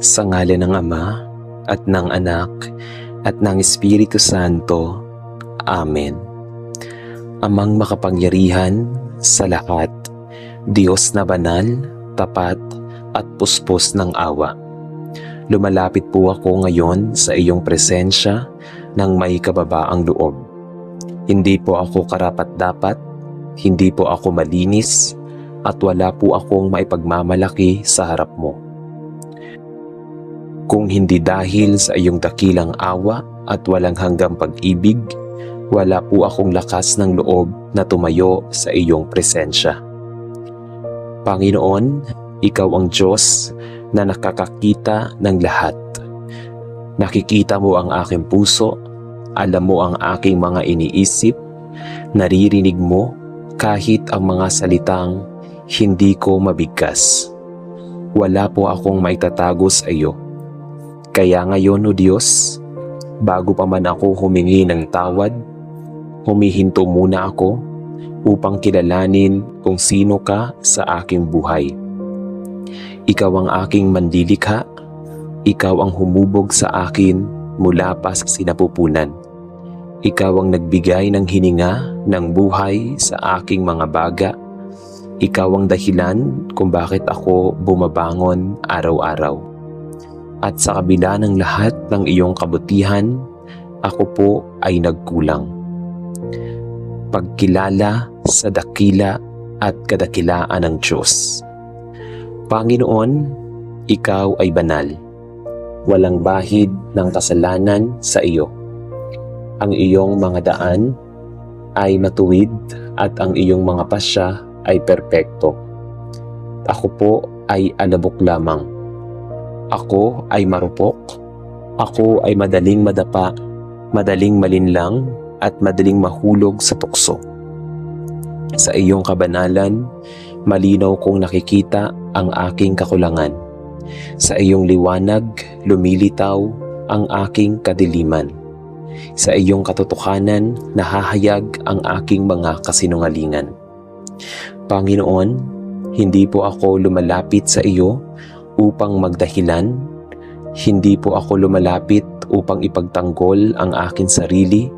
Sa ngalan ng Ama, at ng Anak, at ng Espiritu Santo. Amen. Amang makapangyarihan sa lahat, Diyos na banal, tapat, at puspos ng awa. Lumalapit po ako ngayon sa iyong presensya ng may kababaang loob. Hindi po ako karapat-dapat, hindi po ako malinis, at wala po akong maipagmamalaki sa harap mo. Kung hindi dahil sa iyong dakilang awa at walang hanggang pag-ibig, wala po akong lakas ng loob na tumayo sa iyong presensya. Panginoon, ikaw ang Diyos na nakakakita ng lahat. Nakikita mo ang aking puso, alam mo ang aking mga iniisip, naririnig mo kahit ang mga salitang hindi ko mabigkas. Wala po akong maitatago sa iyo. Kaya ngayon, O Diyos, bago pa man ako humingi ng tawad, humihinto muna ako upang kilalanin kung sino ka sa aking buhay. Ikaw ang aking manlilikha, ikaw ang humubog sa akin mula pa sa sinapupunan. Ikaw ang nagbigay ng hininga ng buhay sa aking mga baga. Ikaw ang dahilan kung bakit ako bumabangon araw-araw. At sa kabila ng lahat ng iyong kabutihan, ako po ay nagkulang. Pagkilala sa dakila at kadakilaan ng Diyos. Panginoon, ikaw ay banal. Walang bahid ng kasalanan sa iyo. Ang iyong mga daan ay matuwid at ang iyong mga pasya ay perpekto. Ako po ay alabok lamang. Ako ay marupok, ako ay madaling madapa, madaling malinlang, at madaling mahulog sa tukso. Sa iyong kabanalan, malinaw kong nakikita ang aking kakulangan. Sa iyong liwanag, lumilitaw ang aking kadiliman. Sa iyong katotohanan, nahahayag ang aking mga kasinungalingan. Panginoon, hindi po ako lumalapit sa iyo upang magdahilan, hindi po ako lumalapit upang ipagtanggol ang aking sarili,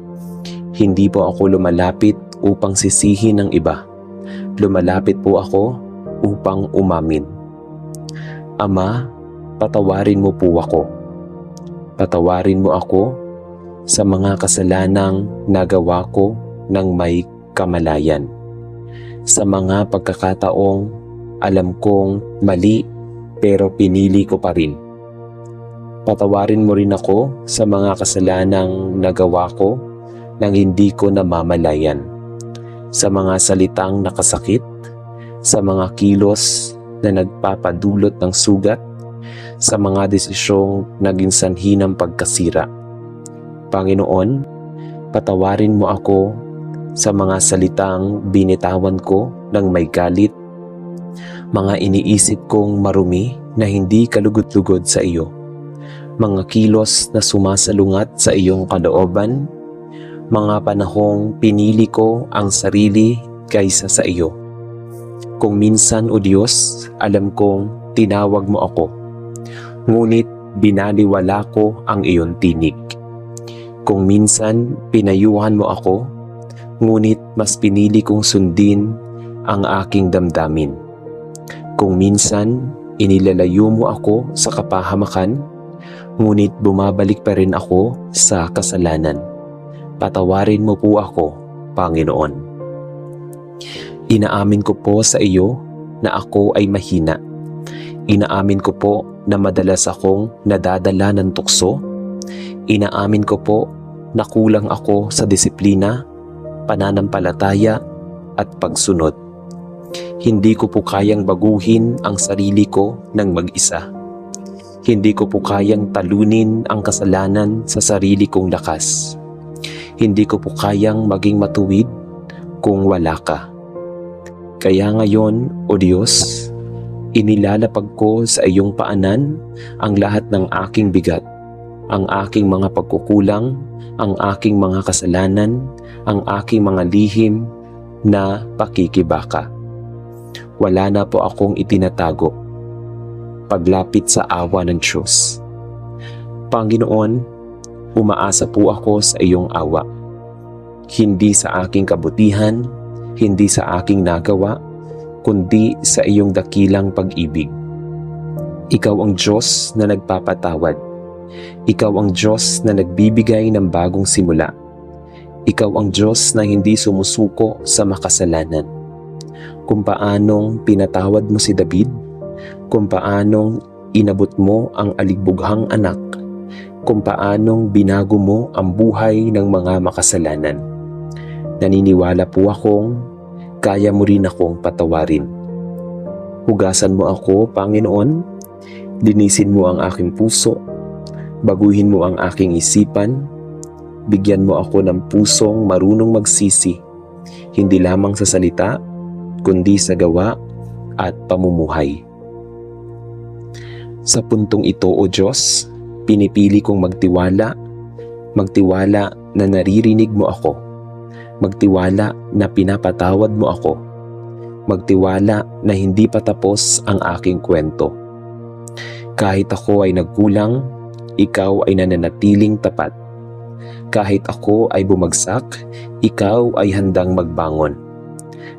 hindi po ako lumalapit upang sisihin ng iba. Lumalapit po ako upang umamin. Ama, patawarin mo po ako. Patawarin mo ako sa mga kasalanang nagawa ko ng may kamalayan. Sa mga pagkakataong alam kong mali pero pinili ko pa rin. Patawarin mo rin ako sa mga kasalanang nagawa ko nang hindi ko namamalayan. Sa mga salitang nakasakit, sa mga kilos na nagpapadulot ng sugat, sa mga desisyong naging sanhi ng pagkasira. Panginoon, patawarin mo ako sa mga salitang binitawan ko ng may galit, mga iniisip kong marumi na hindi kalugot-lugod sa iyo, mga kilos na sumasalungat sa iyong kalooban, mga panahong pinili ko ang sarili kaysa sa iyo. Kung minsan, O Diyos, alam kong tinawag mo ako, ngunit binaliwala ko ang iyong tinig. Kung minsan, pinayuhan mo ako, ngunit mas pinili kong sundin ang aking damdamin. Kung minsan, inilalayo mo ako sa kapahamakan, ngunit bumabalik pa rin ako sa kasalanan. Patawarin mo po ako, Panginoon. Inaamin ko po sa iyo na ako ay mahina. Inaamin ko po na madalas akong nadadala ng tukso. Inaamin ko po na kulang ako sa disiplina, pananampalataya, at pagsunod. Hindi ko po kayang baguhin ang sarili ko ng mag-isa. Hindi ko po kayang talunin ang kasalanan sa sarili kong lakas. Hindi ko po kayang maging matuwid kung wala ka. Kaya ngayon, O Diyos, inilalapag ko sa iyong paanan ang lahat ng aking bigat, ang aking mga pagkukulang, ang aking mga kasalanan, ang aking mga lihim na pakikibaka. Wala na po akong itinatago. paglapit sa awa ng Diyos. Panginoon, umaasa po ako sa iyong awa. Hindi sa aking kabutihan, hindi sa aking nagawa, kundi sa iyong dakilang pag-ibig. Ikaw ang Diyos na nagpapatawad. Ikaw ang Diyos na nagbibigay ng bagong simula. Ikaw ang Diyos na hindi sumusuko sa makasalanan. Kung paanong pinatawad mo si David, kung paanong inabot mo ang aligbughang anak, kung paanong binago mo ang buhay ng mga makasalanan. Naniniwala po akong kaya mo rin akong patawarin. Hugasan mo ako, Panginoon, linisin mo ang aking puso, baguhin mo ang aking isipan, bigyan mo ako ng pusong marunong magsisi, hindi lamang sa salita, kundi sa gawa at pamumuhay. Sa puntong ito, O Diyos, pinipili kong magtiwala na naririnig mo ako, magtiwala na pinapatawad mo ako, magtiwala na hindi pa tapos ang aking kwento. Kahit ako ay nagkulang, ikaw ay nananatiling tapat. Kahit ako ay bumagsak, ikaw ay handang magbangon.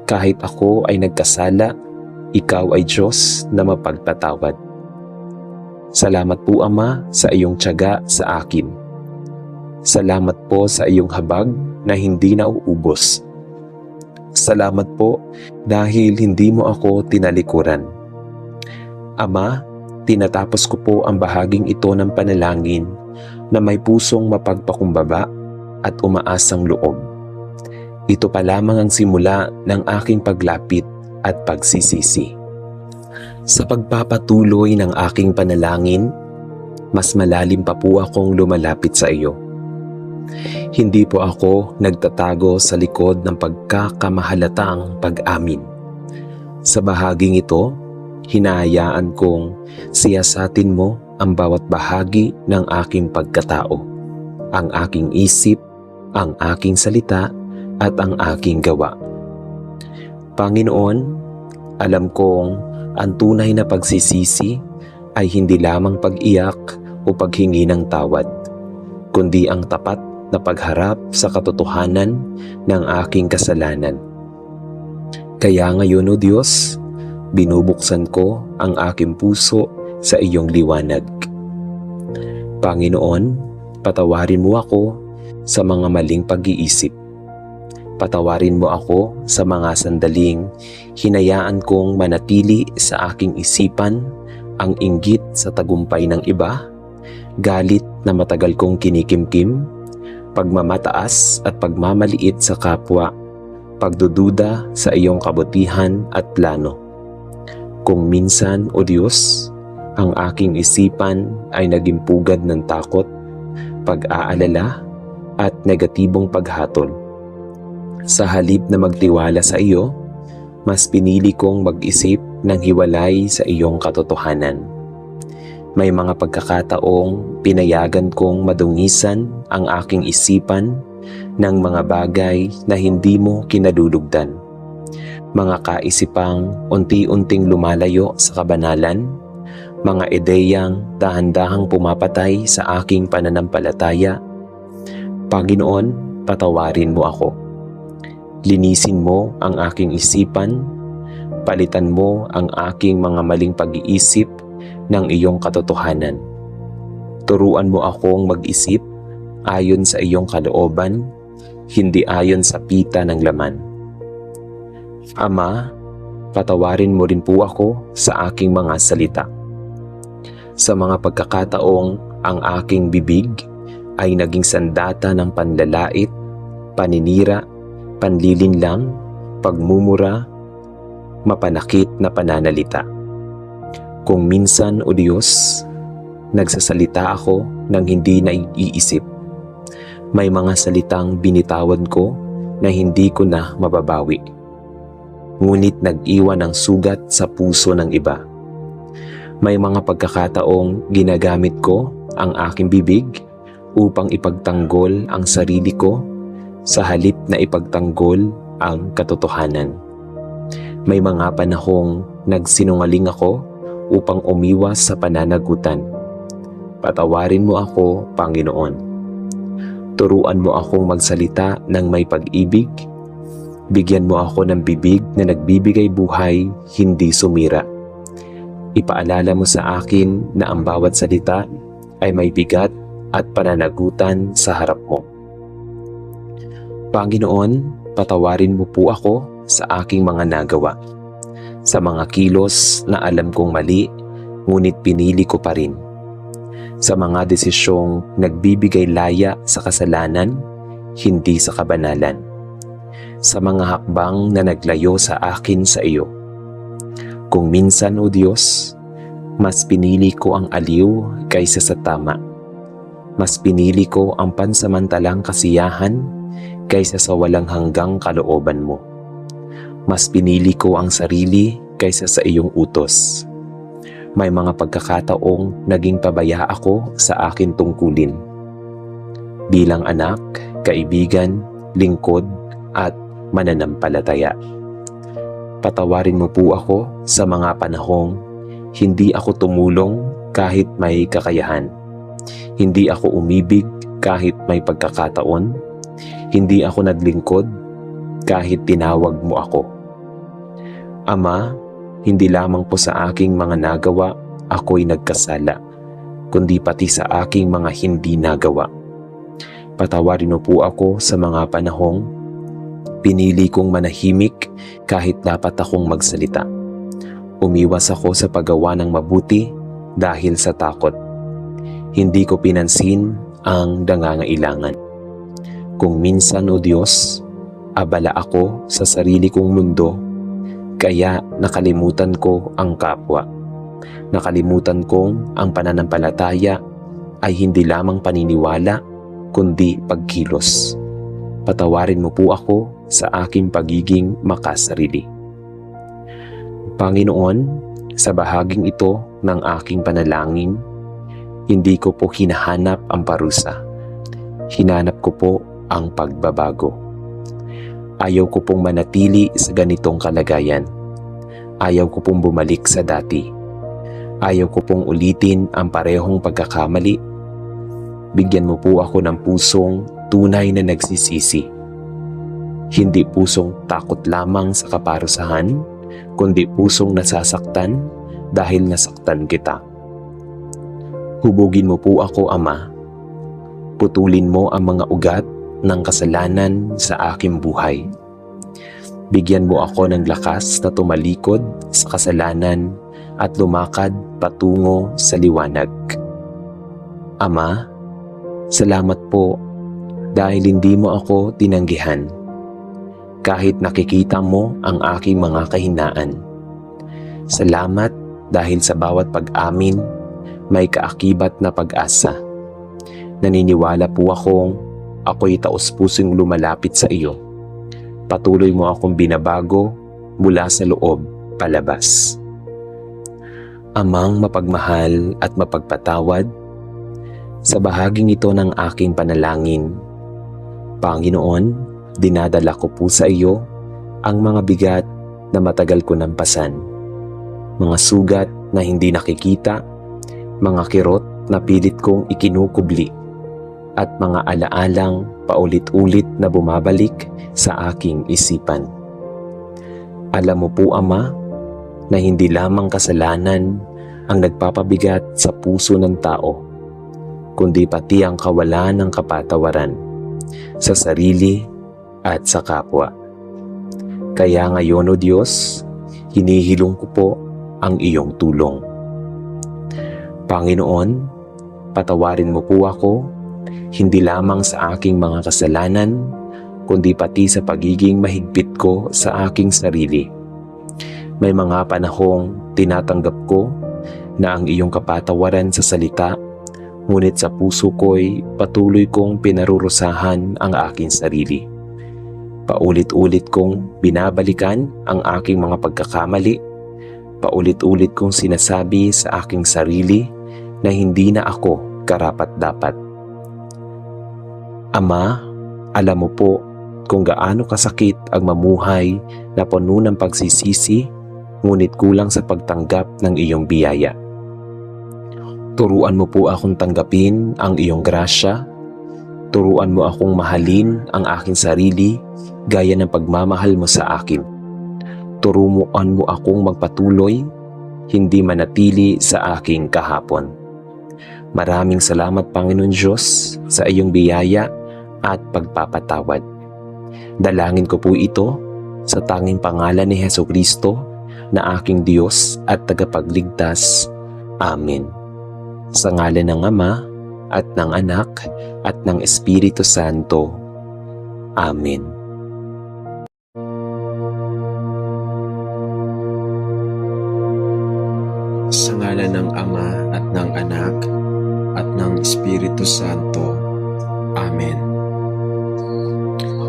Kahit ako ay nagkasala, ikaw ay Diyos na mapagpatawad. Salamat po, Ama, sa iyong tiyaga sa akin. Salamat po sa iyong habag na hindi nauubos. Salamat po dahil hindi mo ako tinalikuran. Ama, tinatapos ko po ang bahaging ito ng panalangin na may pusong mapagpakumbaba at umaasang loob. Ito pa lamang ang simula ng aking paglapit at pagsisisi. Sa pagpapatuloy ng aking panalangin, mas malalim pa po akong lumalapit sa iyo. Hindi po ako nagtatago sa likod ng pagkakamahalatang pag-amin. Sa bahaging ito, hinahayaan kong siyasatin mo ang bawat bahagi ng aking pagkatao, ang aking isip, ang aking salita, at ang aking gawa. Panginoon, alam kong ang tunay na pagsisisi ay hindi lamang pag-iyak o paghingi ng tawad, kundi ang tapat na pagharap sa katotohanan ng aking kasalanan. Kaya ngayon, O Diyos, binubuksan ko ang aking puso sa iyong liwanag. Panginoon, patawarin mo ako sa mga maling pag-iisip. Patawarin mo ako sa mga sandaling hinayaan kong manatili sa aking isipan ang inggit sa tagumpay ng iba, galit na matagal kong kinikimkim, pagmamataas at pagmamaliit sa kapwa, pagdududa sa iyong kabutihan at plano. Kung minsan, O Diyos, ang aking isipan ay naging pugad ng takot, pag-aalala at negatibong paghatol. Sa halip na magtiwala sa iyo, mas pinili kong mag-isip ng hiwalay sa iyong katotohanan. May mga pagkakataong pinayagan kong madungisan ang aking isipan ng mga bagay na hindi mo kinalulugdan. Mga kaisipang unti-unting lumalayo sa kabanalan, mga ideyang dahan-dahang pumapatay sa aking pananampalataya. Panginoon, patawarin mo ako. Linisin mo ang aking isipan, palitan mo ang aking mga maling pag-iisip ng iyong katotohanan. Turuan mo akong mag-isip ayon sa iyong kalooban, hindi ayon sa pita ng laman. Ama, patawarin mo rin po ako sa aking mga salita. Sa mga pagkakataong ang aking bibig ay naging sandata ng panlalait, paninira, panlilinlang, pagmumura, mapanakit na pananalita. Kung minsan, O Diyos, nagsasalita ako ng hindi naiisip. May mga salitang binitawan ko na hindi ko na mababawi. Ngunit nag-iwan ng sugat sa puso ng iba. May mga pagkakataong ginagamit ko ang aking bibig upang ipagtanggol ang sarili ko sa halip na ipagtanggol ang katotohanan. May mga panahong nagsinungaling ako upang umiwas sa pananagutan. Patawarin mo ako, Panginoon. Turuan mo akong magsalita ng may pag-ibig. Bigyan mo ako ng bibig na nagbibigay buhay, hindi sumira. Ipaalala mo sa akin na ang bawat salita ay may bigat at pananagutan sa harap mo. Panginoon, patawarin mo po ako sa aking mga nagawa. Sa mga kilos na alam kong mali, ngunit pinili ko pa rin. Sa mga desisyong nagbibigay laya sa kasalanan, hindi sa kabanalan. Sa mga hakbang na naglayo sa akin sa iyo. Kung minsan, O Diyos, mas pinili ko ang aliw kaysa sa tama. Mas pinili ko ang pansamantalang kasiyahan kaysa sa walang hanggang kalooban mo. Mas pinili ko ang sarili kaysa sa iyong utos. May mga pagkakataong naging pabaya ako sa akin tungkulin. Bilang anak, kaibigan, lingkod, at mananampalataya. Patawarin mo po ako sa mga panahong hindi ako tumulong kahit may kakayahan. Hindi ako umibig kahit may pagkakataon. Hindi ako naglingkod kahit tinawag mo ako. Ama, hindi lamang po sa aking mga nagawa ako'y nagkasala, kundi pati sa aking mga hindi nagawa. Patawarin mo po ako sa mga panahong pinili kong manahimik kahit dapat akong magsalita. Umiwas ako sa paggawa ng mabuti dahil sa takot. Hindi ko pinansin ang nangangailangan. Kung minsan, O Diyos, abala ako sa sarili kong mundo, kaya nakalimutan ko ang kapwa. Nakalimutan kong ang pananampalataya ay hindi lamang paniniwala, kundi pagkilos. Patawarin mo po ako sa aking pagiging makasarili. Panginoon, sa bahaging ito ng aking panalangin, hindi ko po hinahanap ang parusa. Hinanap ko po ang pagbabago. Ayaw ko pong manatili sa ganitong kalagayan. Ayaw ko pong bumalik sa dati. Ayaw ko pong ulitin ang parehong pagkakamali. Bigyan mo po ako ng pusong tunay na nagsisisi. Hindi pusong takot lamang sa kaparusahan, kundi pusong nasasaktan dahil nasaktan kita. Hubugin mo po ako, Ama. Putulin mo ang mga ugat ng kasalanan sa aking buhay. Bigyan mo ako ng lakas na tumalikod sa kasalanan at lumakad patungo sa liwanag. Ama, salamat po dahil hindi mo ako tinanggihan. Kahit nakikita mo ang aking mga kahinaan. Salamat dahil sa bawat pag-amin, may kaakibat na pag-asa. Naniniwala po akong ako'y taos-pusong lumalapit sa iyo. Patuloy mo akong binabago mula sa loob palabas. Amang mapagmahal at mapagpatawad, sa bahaging ito ng aking panalangin, Panginoon, dinadala ko po sa iyo ang mga bigat na matagal ko nampasan, mga sugat na hindi nakikita, mga kirot na pilit kong ikinukubli, at mga alaalang paulit-ulit na bumabalik sa aking isipan. Alam mo po, Ama, na hindi lamang kasalanan ang nagpapabigat sa puso ng tao, kundi pati ang kawalan ng kapatawaran sa sarili at sa kapwa. Kaya ngayon, O Diyos, hinihilong ko po ang iyong tulong. Panginoon, patawarin mo po ako, hindi lamang sa aking mga kasalanan, kundi pati sa pagiging mahigpit ko sa aking sarili. May mga panahong tinatanggap ko na ang iyong kapatawaran sa salita, ngunit sa puso ko'y patuloy kong pinarurusahan ang aking sarili. Paulit-ulit kong binabalikan ang aking mga pagkakamali. Paulit-ulit kong sinasabi sa aking sarili na hindi na ako karapat-dapat. Ama, alam mo po kung gaano kasakit ang mamuhay na puno ng pagsisisi, ngunit kulang sa pagtanggap ng iyong biyaya. Turuan mo po akong tanggapin ang iyong grasya. Turuan mo akong mahalin ang aking sarili gaya ng pagmamahal mo sa akin. Turuan mo akong magpatuloy, hindi manatili sa aking kahapon. Maraming salamat, Panginoon Diyos, sa iyong biyaya at pagpapatawad. Dalangin ko po ito sa tanging pangalan ni Hesukristo na aking Diyos at tagapagligtas. Amen. Sa ngalan ng Ama at ng Anak at ng Espiritu Santo. Amen. Sa ngalan ng Ama at ng Anak at ng Espiritu Santo. Amen.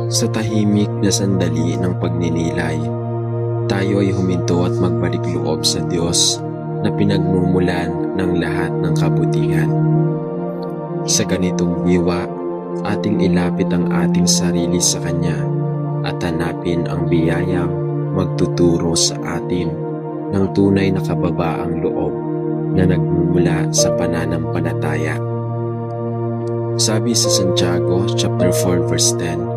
Sa tahimik na sandali ng pagninilay, tayo ay huminto at magbalik loob sa Diyos na pinagmumulan ng lahat ng kabutihan. Sa ganitong diwa, ating ilapit ang ating sarili sa Kanya at hanapin ang biyayang magtuturo sa atin ng tunay na kababaang loob na nagmumula sa pananampalataya. Sabi sa Santiago chapter 4 verse 10,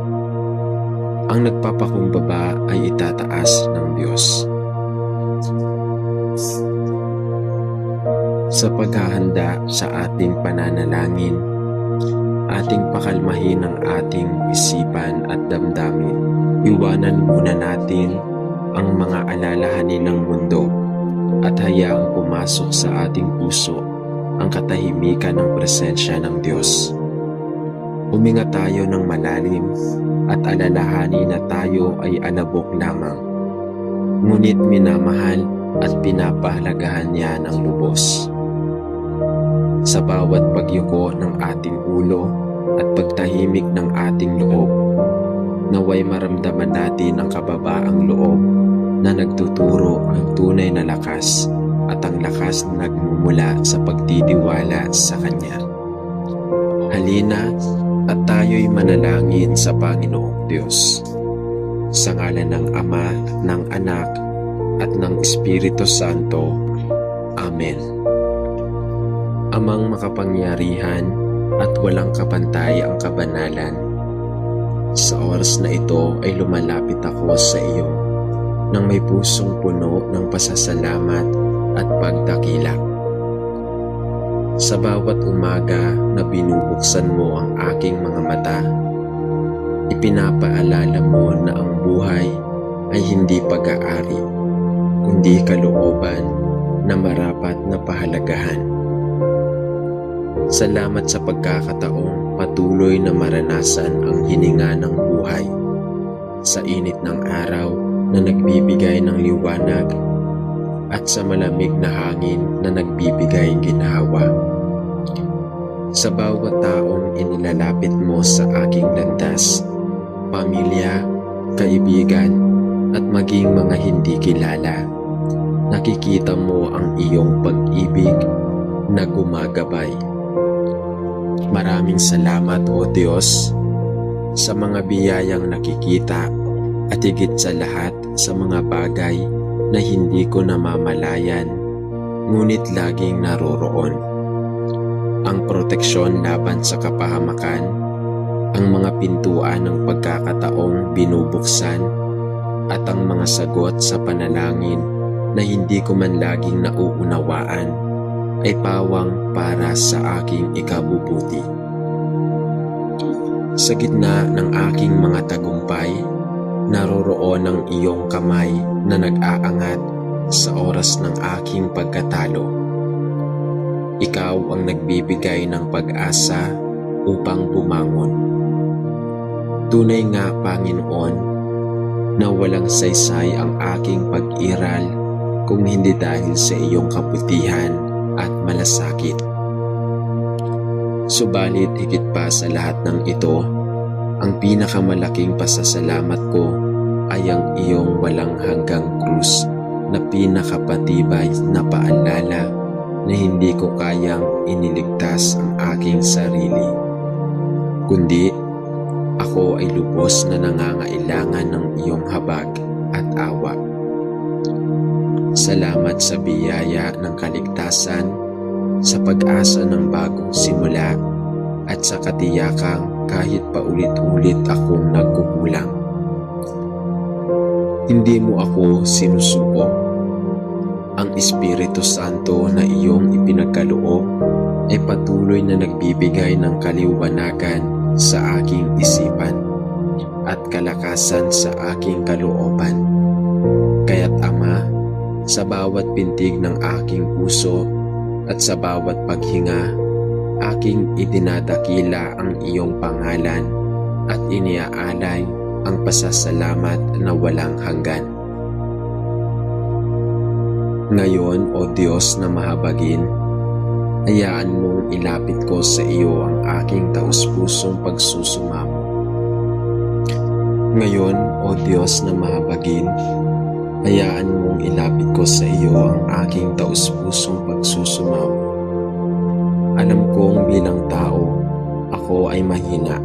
ang nagpapakumbaba ay itataas ng Diyos. Sa paghahanda sa ating pananalangin, ating pakalmahin ang ating isipan at damdamin. Iwanan muna natin ang mga alalahanin ng mundo at hayaang pumasok sa ating puso ang katahimikan ng presensya ng Diyos. Huminga tayo ng malalim at alalahanin na tayo ay alabok lamang. Ngunit minamahal at pinapahalagahan niya ng lubos. Sa bawat pagyuko ng ating ulo at pagtahimik ng ating loob, naway maramdaman natin ang kababaang loob na nagtuturo ng tunay na lakas at ang lakas na nagmumula sa pagtitiwala sa Kanya. Halina at tayo'y manalangin sa Panginoong Diyos. Sa ngalan ng Ama, ng Anak, at ng Espiritu Santo. Amen. Amang makapangyarihan at walang kapantay ang kabanalan, sa oras na ito ay lumalapit ako sa iyo nang may pusong puno ng pasasalamat at pagdakila. Sa bawat umaga na binubuksan mo ang aking mga mata, ipinapaalala mo na ang buhay ay hindi pag-aari, kundi kalooban na marapat na pahalagahan. Salamat sa pagkakataong patuloy na maranasan ang hininga ng buhay, sa init ng araw na nagbibigay ng liwanag at sa malamig na hangin na nagbibigay ginhawa. Sa bawat taong inilalapit mo sa aking landas, pamilya, kaibigan, at maging mga hindi kilala, nakikita mo ang iyong pag-ibig na gumagabay. Maraming salamat, O Diyos, sa mga biyayang nakikita at higit sa lahat sa mga bagay na hindi ko namamalayan, ngunit laging naroroon. Ang proteksyon laban sa kapahamakan, ang mga pintuan ng pagkakataong binubuksan, at ang mga sagot sa panalangin na hindi ko man laging nauunawaan ay pawang para sa aking ikabubuti. Sa gitna ng aking mga tagumpay, naroroon ang iyong kamay na nag-aangat sa oras ng aking pagkatalo. Ikaw ang nagbibigay ng pag-asa upang bumangon. Tunay nga, Panginoon, na walang saysay ang aking pag-iral kung hindi dahil sa iyong kabutihan at malasakit. Subalit higit pa sa lahat ng ito, ang pinakamalaking pasasalamat ko ay ang iyong walang hanggang krus na pinakapatibay na paalala na hindi ko kayang iniligtas ang aking sarili, kundi ako ay lubos na nangangailangan ng iyong habag at awa. Salamat sa biyaya ng kaligtasan, sa pag-asa ng bagong simula, at sa katiyakang kahit paulit-ulit akong nagkukulang. Hindi mo ako sinusuko. Ang Espiritu Santo na iyong ipinagkaloob ay patuloy na nagbibigay ng kaliwanagan sa aking isipan at kalakasan sa aking kalooban. Kaya't Ama, sa bawat pintig ng aking puso at sa bawat paghinga, aking idinadakila ang iyong pangalan at iniaalay ang pasasalamat na walang hanggan. Ngayon, O Diyos na mahabagin, hayaan mong ilapit ko sa iyo ang aking taus-pusong pagsusumamo. Ngayon, O Diyos na mahabagin, hayaan mong ilapit ko sa iyo ang aking taus-pusong pagsusumamo. Alam kong bilang tao, ako ay mahina,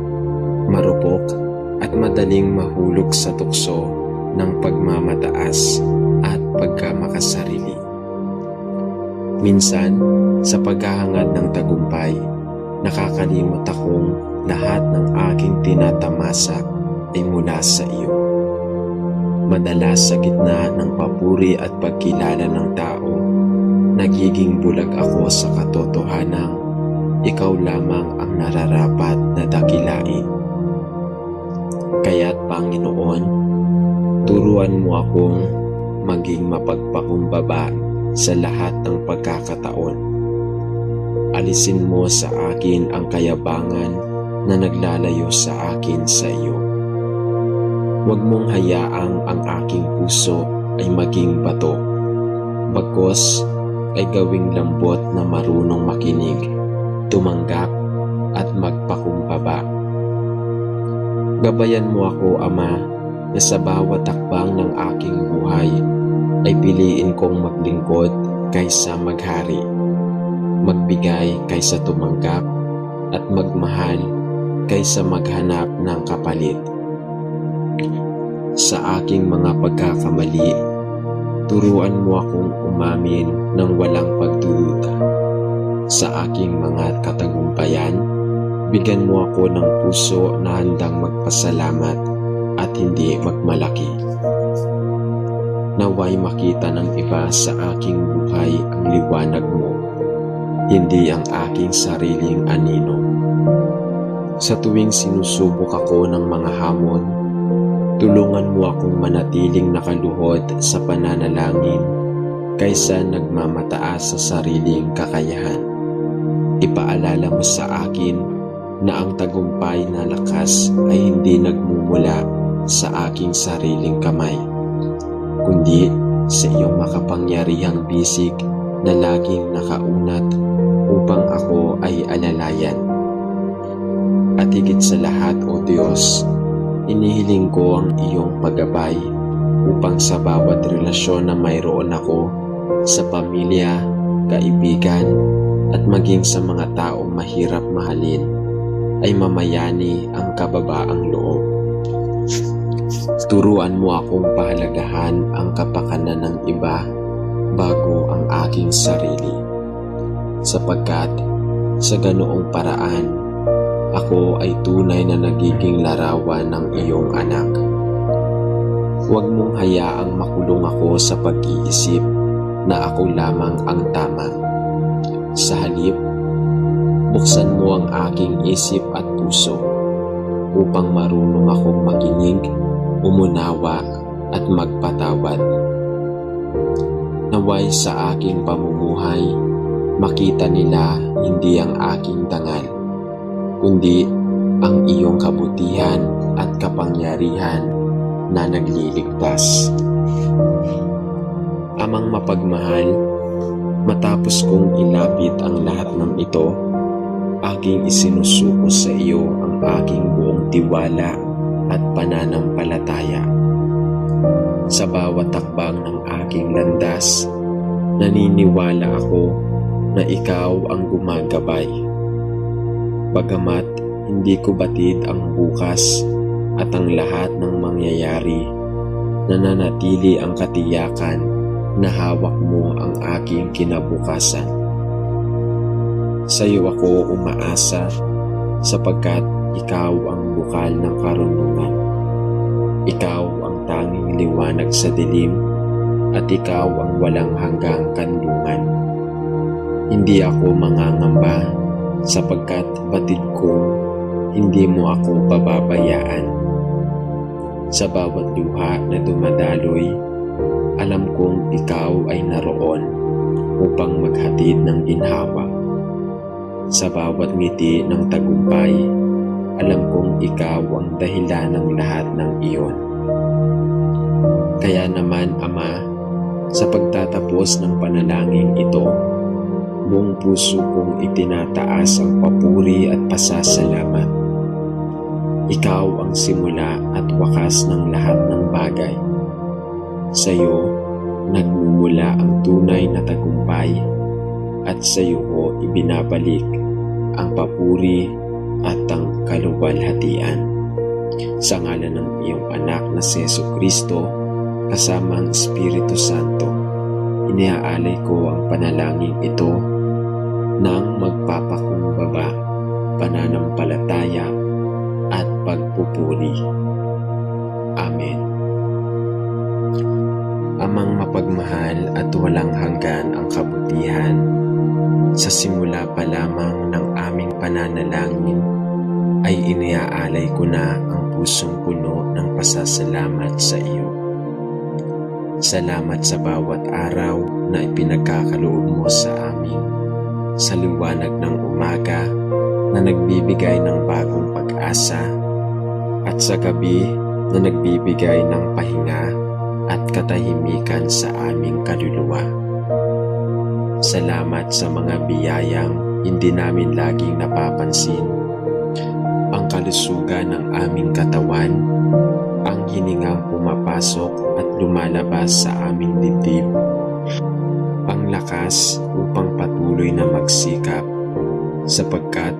marupok at madaling mahulog sa tukso ng pagmamataas at pagkamakasarili. Minsan, sa paghahangad ng tagumpay, nakakalimot akong lahat ng aking tinatamasa ay mula sa iyo. Madalas sa gitna ng papuri at pagkilala ng tao, nagiging bulag ako sa katotohanang ikaw lamang ang nararapat na dakilain. Kaya't Panginoon, turuan mo akong maging mapagpakumbaba sa lahat ng pagkakataon. Alisin mo sa akin ang kayabangan na naglalayo sa akin sa iyo. Huwag mong hayaang ang aking puso ay maging bato, bagkus ay gawing lambot na marunong makinig, tumanggap at magpakumbaba. Gabayan mo ako, Ama, na sa bawat takbang ng aking buhay ay piliin kong maglingkod kaysa maghari, magbigay kaysa tumanggap, at magmahal kaysa maghanap ng kapalit. Sa aking mga pagkakamali, turuan mo akong umamin ng walang pagdududa. Sa aking mga katagumpayan, bigyan mo ako ng puso na handang magpasalamat at hindi magmalaki. Naway makita ng iba sa aking buhay ang liwanag mo, hindi ang aking sariling anino. Sa tuwing sinusubok ako ng mga hamon, tulungan mo akong manatiling nakaluhod sa pananalangin kaysa nagmamataas sa sariling kakayahan. Ipaalala mo sa akin na ang tagumpay na lakas ay hindi nagmumula sa aking sariling kamay, kundi sa iyong makapangyarihang bisig na laging nakaunat upang ako ay alalayan. At higit sa lahat, O Diyos, inihiling ko ang iyong paggabay upang sa bawat relasyon na mayroon ako sa pamilya, kaibigan, at maging sa mga taong mahirap mahalin ay mamayani ang kababaang loob. Turuan mo akong pahalagahan ang kapakanan ng iba bago ang aking sarili, sapagkat sa ganoong paraan ako ay tunay na nagiging larawan ng iyong anak. Huwag mong hayaang makulong ako sa pag-iisip na ako lamang ang tama. Sa halip, buksan mo ang aking isip at puso upang marunong akong makinig, umunawa at magpatawad. Naway sa aking pamumuhay, makita nila hindi ang aking dangal, kundi ang iyong kabutihan at kapangyarihan na nagliligtas. Amang mapagmahal, matapos kong ilapit ang lahat ng ito, aking isinusuko sa iyo ang aking buong tiwala at pananampalataya. Sa bawat takbang ng aking landas, naniniwala ako na ikaw ang gumagabay. Bagamat hindi ko batid ang bukas at ang lahat ng mangyayari, nananatili ang katiyakan na hawak mo ang aking kinabukasan. Sa iyo ako umaasa sapagkat ikaw ang bukal ng karunungan. Ikaw ang tanging liwanag sa dilim at ikaw ang walang hanggang kanlungan. Hindi ako mangangamba sapagkat batid ko hindi mo ako pababayaan. Sa bawat luha na dumadaloy, alam kong ikaw ay naroon upang maghatid ng ginhawa. Sa bawat ngiti ng tagumpay, alam kong ikaw ang dahilan ng lahat ng iyon. Kaya naman, Ama, sa pagtatapos ng panalangin ito, buong puso kong itinataas ang papuri at pasasalamat. Ikaw ang simula at wakas ng lahat ng bagay. Sa iyo, nagmumula ang tunay na tagumpay at sa iyo ko ibinabalik ang papuri at ang kaluwalhatian. Sa ngalan ng iyong anak na si Jesucristo, kasama ang Espiritu Santo, iniaalay ko ang panalangin ito ng magpapakumbaba, pananampalataya at pagpupuri. Amen. Amang mapagmahal at walang hanggan ang kabutihan, sa simula pa lamang ng aming pananalangin ay iniaalay ko na ang pusong puno ng pasasalamat sa iyo. Salamat sa bawat araw na ipinagkakaloob mo sa amin, sa liwanag ng umaga na nagbibigay ng bagong pag-asa, at sa gabi na nagbibigay ng pahinga at katahimikan sa aming kaluluwa. Salamat sa mga biyayang hindi namin laging napapansin, ang kalusugan ng aming katawan, ang hiningang pumapasok at lumalabas sa aming dibdib, ang lakas upang patuloy na magsikap, sapagkat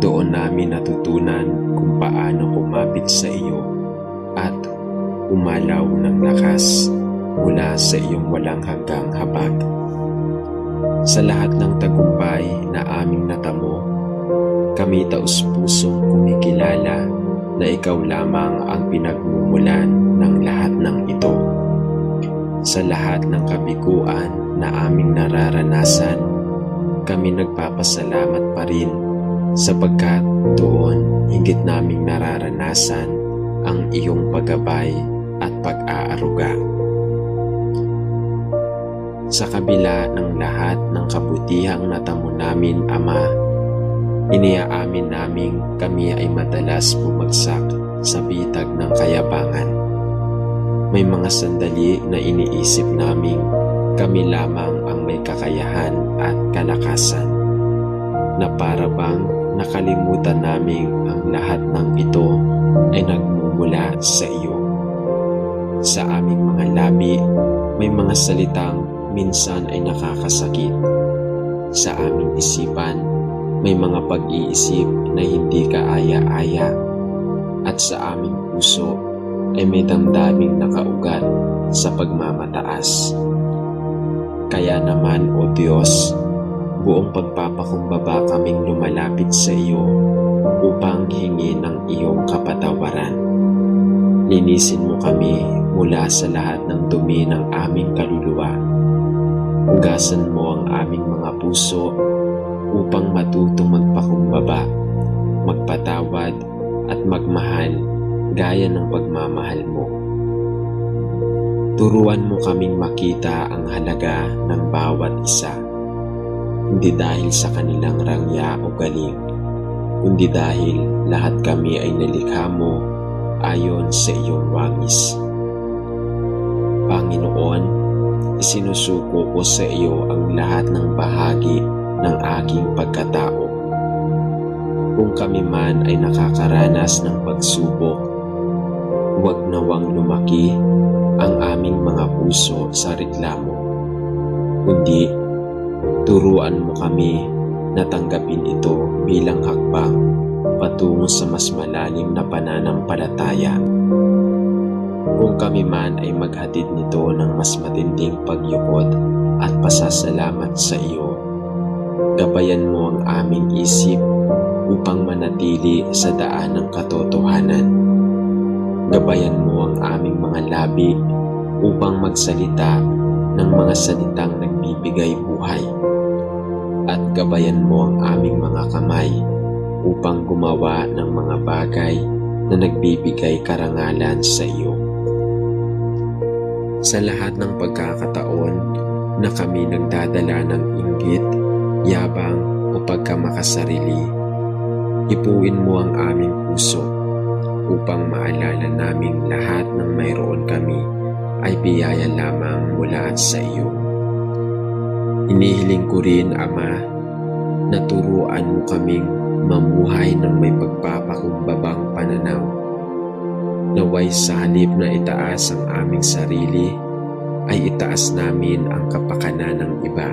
doon namin natutunan kung paano kumapit sa iyo at umalaw ng lakas mula sa iyong walang hanggang habag. Sa lahat ng tagumpay na aming natamo, kami taus-pusong kumikilala na ikaw lamang ang pinagmumulan ng lahat ng ito. Sa lahat ng kabiguan na aming nararanasan, kami nagpapasalamat pa rin sapagkat doon higit naming nararanasan ang iyong paggabay at pag-aaruga. Sa kabila ng lahat ng kabutihang natamo namin, Ama, iniaamin naming kami ay madalas bumagsak sa bitag ng kayabangan. May mga sandali na iniisip naming kami lamang ang may kakayahan at kalakasan, na para bang nakalimutan naming ang lahat ng ito ay nagmumula sa iyo. Sa aming mga labi, may mga salitang minsan ay nakakasakit. Sa aming isipan, may mga pag-iisip na hindi kaaya-aya. At sa aming puso ay may damdaming nakaugat sa pagmamataas. Kaya naman, O Diyos, buong pagpapakumbaba kaming lumalapit sa iyo upang hingi ng iyong kapatawaran. Linisin mo kami mula sa lahat ng dumi ng aming kaluluwa. Hugasan mo ang aming mga puso upang matutong magpakumbaba, magpatawad at magmahal gaya ng pagmamahal mo. Turuan mo kaming makita ang halaga ng bawat isa, hindi dahil sa kanilang rangya o galing, kundi dahil lahat kami ay nalikha mo ayon sa iyong wangis. Panginoon, isinusuko ko sa iyo ang lahat ng bahagi ng aking pagkatao. Kung kami man ay nakakaranas ng pagsubok, huwag nawang lumaki ang aming mga puso sa reklamo, kundi turuan mo kami na tanggapin ito bilang hakbang patungo sa mas malalim na pananampalataya. Kung kami man ay maghatid nito ng mas matinding pagyukod at pasasalamat sa iyo, gabayan mo ang aming isip upang manatili sa daan ng katotohanan. Gabayan mo ang aming mga labi upang magsalita ng mga salitang nagbibigay buhay. At gabayan mo ang aming mga kamay upang gumawa ng mga bagay na nagbibigay karangalan sa iyo. Sa lahat ng pagkakataon na kami nagdadala ng inggit, yabang o pagkamakasarili, ipuin mo ang aming puso upang maalala naming lahat ng mayroon kami ay biyaya lamang mula sa iyo. Inihiling ko rin, Ama, na turuan mo kaming mamuhay ng may pagpapakumbabang pananaw. Naway sa halip na itaas ang aming sarili, ay itaas namin ang kapakanan ng iba.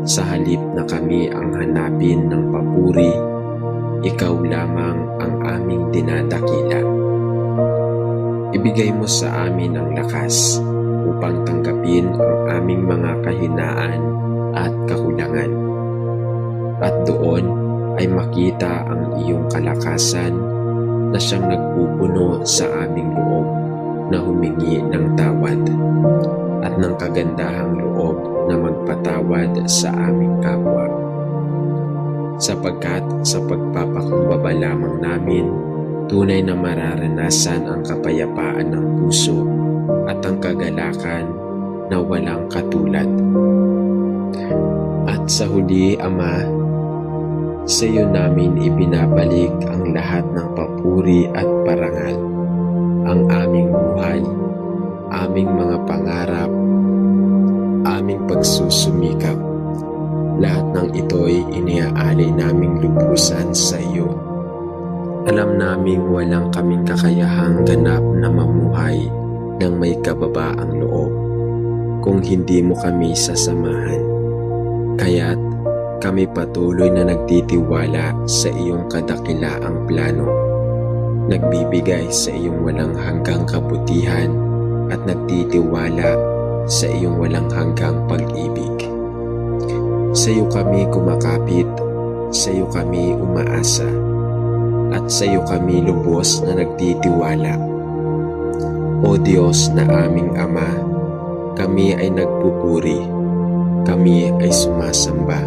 Sa halip na kami ang hanapin ng papuri, ikaw lamang ang aming dinadakila. Ibigay mo sa amin ang lakas upang tanggapin ang aming mga kahinaan at kakulangan. At doon ay makita ang iyong kalakasan na siyang nagpupuno sa aming loob na humingi ng tawad at ng kagandahang loob na magpatawad sa aming kapwa. Sapagkat sa pagpapakumbaba lamang namin, tunay na mararanasan ang kapayapaan ng puso at ang kagalakan na walang katulad. At sa huli, Ama, sa iyo namin ibinabalik ang lahat ng papuri at parangal, ang aming buhay, aming mga pangarap, aming pagsusumikap. Lahat ng ito'y iniaalay naming lubusan sa iyo. Alam naming walang kaming kakayahang ganap na mamuhay ng may kababaang loob kung hindi mo kami sasamahan. Kaya't kami patuloy na nagtitiwala sa iyong kadakilaang plano, nagbibigay sa iyong walang hanggang kabutihan at nagtitiwala sa iyong walang hanggang pag-ibig. Sa iyo kami kumakapit, sa iyo kami umaasa, at sa iyo kami lubos na nagtitiwala. O Diyos na aming Ama, kami ay nagpupuri, kami ay sumasamba,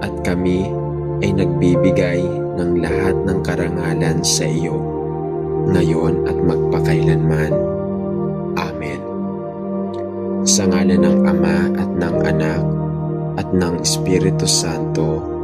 at kami ay nagbibigay ng lahat ng karangalan sa iyo, ngayon at magpakailanman. Amen. Sa ngalan ng Ama at ng Anak at ng Espiritu Santo.